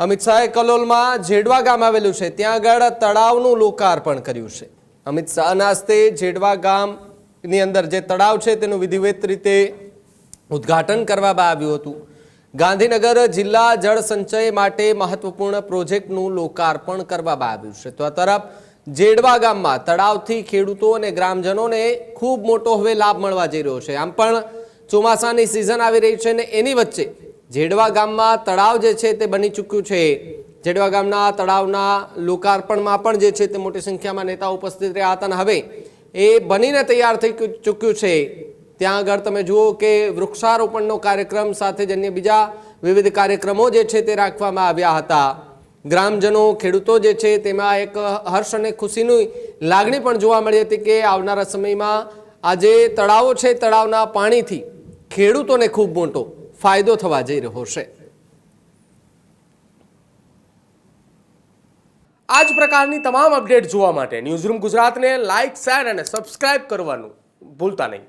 અમિત શાહે કલોલમાં જેડવા ગામ આવેલું છે ત્યાં આગળ તળાવનું લોકાર્પણ કર્યું છે। અમિત શાહના હસ્તે જેડવા ગામની અંદર જે તળાવ છે તેનું વિધિવત રીતે ઉદ્ઘાટન કરવામાં આવ્યું હતું। ગાંધીનગર જિલ્લા જળ સંચય માટે મહત્વપૂર્ણ પ્રોજેક્ટનું લોકાર્પણ કરવામાં આવ્યું છે। તો આ તરફ જેડવા ગામમાં તળાવથી ખેડૂતો અને ગ્રામજનોને ખૂબ મોટો હવે લાભ મળવા જઈ રહ્યો છે। આમ પણ ચોમાસાની સિઝન આવી રહી છે અને એની વચ્ચે જેડવા ગામમાં તળાવ જે છે તે બની ચૂક્યું છે। જેડવા ગામના તળાવના લોકાર્પણમાં પણ જે છે તે મોટી સંખ્યામાં નેતાઓ ઉપસ્થિત રહ્યા હતા અને હવે એ બનીને તૈયાર થઈ ચૂક્યું છે। ત્યાં આગળ તમે જુઓ કે વૃક્ષારોપણનો કાર્યક્રમ સાથે જ અન્ય બીજા વિવિધ કાર્યક્રમો જે છે તે રાખવામાં આવ્યા હતા। ગ્રામજનો ખેડૂતો જે છે તેમાં એક હર્ષ અને ખુશીની લાગણી પણ જોવા મળી હતી કે આવનારા સમયમાં આ જે તળાવો છે તળાવના પાણીથી ખેડૂતોને ખૂબ મોટો ફાયદો થવા જઈ રહ્યો છે। આ જ પ્રકારની તમામ અપડેટ જોવા માટે ન્યૂઝરૂમ ગુજરાતને લાઇક, શેર અને સબસ્ક્રાઇબ કરવાનું ભૂલતા નહીં।